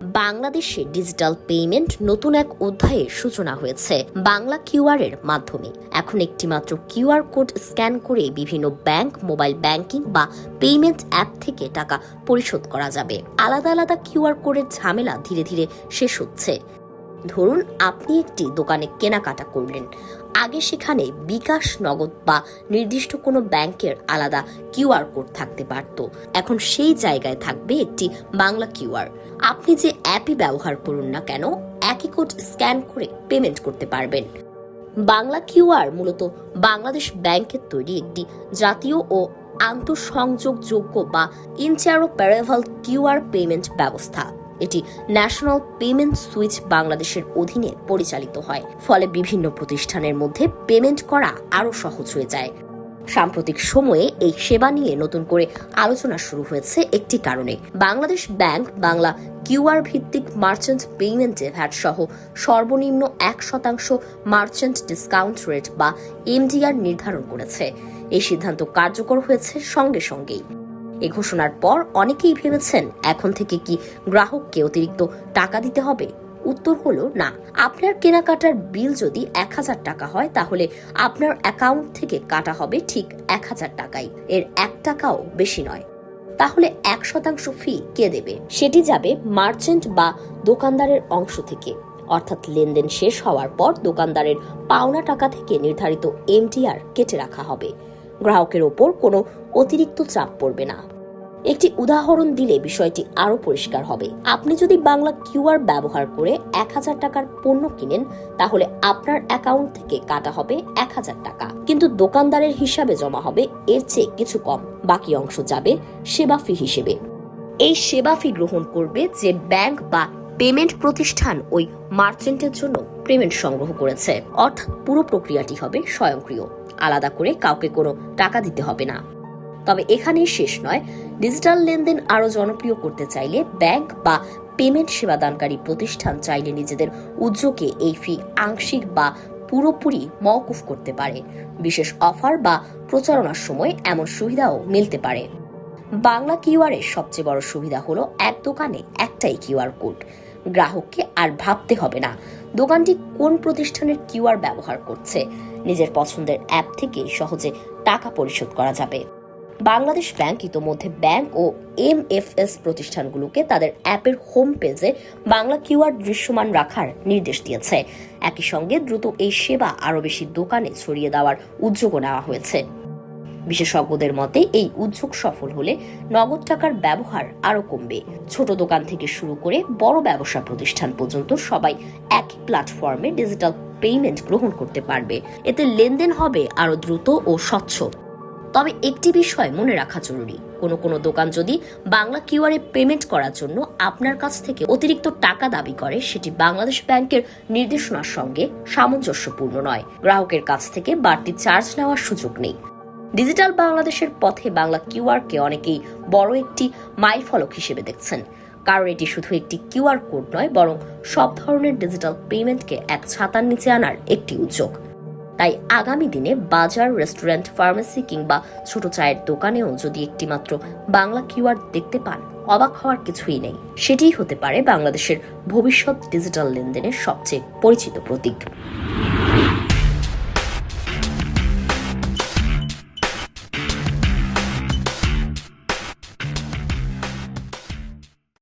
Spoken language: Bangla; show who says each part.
Speaker 1: বাংলাদেশে ডিজিটাল পেমেন্ট নতুন এক অধ্যায়ের সূচনা হয়েছে বাংলা কিউআর এর মাধ্যমে। এখন একটি মাত্র কিউআর কোড স্ক্যান করে বিভিন্ন ব্যাংক, মোবাইল ব্যাংকিং বা পেমেন্ট অ্যাপ থেকে টাকা পরিশোধ করা যাবে। আলাদা আলাদা কিউআর কোডের ঝামেলা ধীরে ধীরে শেষ হচ্ছে। ধরুন আপনি একটি দোকানে কেনাকাটা করলেন, আগে সেখানে বিকাশ, নগদ বা নির্দিষ্ট কোনো ব্যাংকের আলাদা কিউআর কোড থাকতে পারত। এখন সেই জায়গায় থাকবে একটি বাংলা কিউআর। আপনি যে অ্যাপই ব্যবহার করুন না কেন, একই কোড স্ক্যান করে পেমেন্ট করতে পারবেন। বাংলা কিউআর মূলত বাংলাদেশ ব্যাংকের তৈরি একটি জাতীয় ও আন্তঃসংযোগযোগ্য বা ইন্টারঅপারেবল কিউআর পেমেন্ট ব্যবস্থা। এটি ন্যাশনাল পেমেন্ট সুইচ বাংলাদেশের অধীনে পরিচালিত হয়, ফলে বিভিন্ন প্রতিষ্ঠানের মধ্যে পেমেন্ট করা আরও সহজ হয়ে যায়। সাম্প্রতিক সময়ে এই সেবা নিয়ে নতুন করে আলোচনা শুরু হয়েছে একটি কারণে। বাংলাদেশ ব্যাংক বাংলা কিউআর ভিত্তিক মার্চেন্ট পেমেন্টে ভ্যাট সহ সর্বনিম্ন 1% মার্চেন্ট ডিসকাউন্ট রেট বা এমডিআর নির্ধারণ করেছে। এই সিদ্ধান্ত কার্যকর হয়েছে সঙ্গে সঙ্গেই। এ ঘোষণার পর অনেকেই ভেবেছেন এখন থেকে কি গ্রাহককে অতিরিক্ত টাকা দিতে হবে? উত্তর হলো না। আপনার কেনাকাটার বিল যদি 1000 টাকা হয়, তাহলে আপনার অ্যাকাউন্ট থেকে কাটা হবে ঠিক 1000 টাকাই, এর 1 টাকাও বেশি নয়। তাহলে 1% ফি কে দেবে? সেটি যাবে মার্চেন্ট বা দোকানদারের অংশ থেকে, অর্থাৎ লেনদেন শেষ হওয়ার পর দোকানদারের পাওনা টাকা থেকে নির্ধারিত এমটিআর কেটে রাখা হবে। গ্রাহকের ওপর কোনো অতিরিক্ত চাপ পড়বে না। একটি উদাহরণ দিলে বিষয়টি আরো পরিষ্কার হবে। আপনি যদি বাংলা কিউআর ব্যবহার করে 1000 টাকার পণ্য কিনেন, তাহলে আপনার অ্যাকাউন্ট থেকে কাটা হবে 1000 টাকা, কিন্তু দোকানদারের হিসাবে জমা হবে এর চেয়ে কিছু কম। বাকি অংশ যাবে সেবা ফি হিসেবে। এই সেবা ফি গ্রহণ করবে যে ব্যাংক বা পেমেন্ট প্রতিষ্ঠান ওই মার্চেন্টের জন্য পেমেন্ট সংগ্রহ করেছে, অর্থাৎ পুরো প্রক্রিয়াটি হবে স্বয়ংক্রিয়। আলাদা করে কাউকে কোনো টাকা দিতে হবে না। তবে এখানেই শেষ নয়। ডিজিটাল লেনদেন আরো জনপ্রিয় করতে চাইলে ব্যাংক বা পেমেন্ট সেবাদানকারী প্রতিষ্ঠান চাইলে নিজেদের উদ্যোগে এই ফি আংশিক বা পুরোপুরি মওকুফ করতে পারে। বিশেষ অফার বা প্রচারণার সময় এমন সুবিধাও মিলতে পারে। বাংলা কিউআর এর সবচেয়ে বড় সুবিধা হলো এক দোকানে একটাই কিউআর কোড। গ্রাহককে আর ভাবতে হবে না দোকানটি কোন প্রতিষ্ঠানের কিউআর ব্যবহার করছে। নিজের পছন্দের অ্যাপ থেকে সহজে টাকা পরিশোধ করা যাবে। বাংলাদেশ ব্যাংক ইতোমধ্যে ব্যাংক ও এমএফএস প্রতিষ্ঠানগুলোকে তাদের অ্যাপের হোম পেজে বাংলা কিউআর দৃশ্যমান রাখার নির্দেশ দিয়েছে। একই সঙ্গে দ্রুত এই সেবা আরও বেশি দোকানে ছড়িয়ে দেওয়ার উদ্যোগও নেওয়া হয়েছে। বিশেষজ্ঞদের মতে এই উদ্যোগ সফল হলে নগদ টাকার ব্যবহার আরও কমবে। ছোট দোকান থেকে শুরু করে বড় ব্যবসা প্রতিষ্ঠান পর্যন্ত সবাই একই প্ল্যাটফর্মে ডিজিটাল পেমেন্ট গ্রহণ করতে পারবে। এতে লেনদেন হবে আরও দ্রুত ও স্বচ্ছ। তবে একটি বিষয় মনে রাখা জরুরি, কোনো দোকান যদি বাংলা কিউআর এ পেমেন্ট করার জন্য আপনার কাছ থেকে অতিরিক্ত টাকা দাবি করে, সেটি বাংলাদেশ ব্যাংকের নির্দেশনার সঙ্গে সামঞ্জস্যপূর্ণ নয়। গ্রাহকের কাছ থেকে বাড়তি চার্জ নেওয়ার সুযোগ নেই। ডিজিটাল বাংলাদেশের পথে বাংলা কিউআর কে অনেকেই বড় একটি মাইলফলক হিসেবে দেখছেন, কারণ এটি শুধু একটি কিউআর কোড নয়, বরং সব ধরনের ডিজিটাল পেমেন্টকে এক ছাতার নিচে আনার একটি উদ্যোগ। তাই আগামী দিনে বাজার, রেস্টুরেন্ট, ফার্মেসি কিংবা ছোট চায়ের দোকানেও যদি একটি মাত্র বাংলা কিউআর দেখতে পান, অবাক হওয়ার কিছুই নেই। সেটিই হতে পারে বাংলাদেশের ভবিষ্যৎ ডিজিটাল লেনদেনের সবচেয়ে পরিচিত প্রতীক।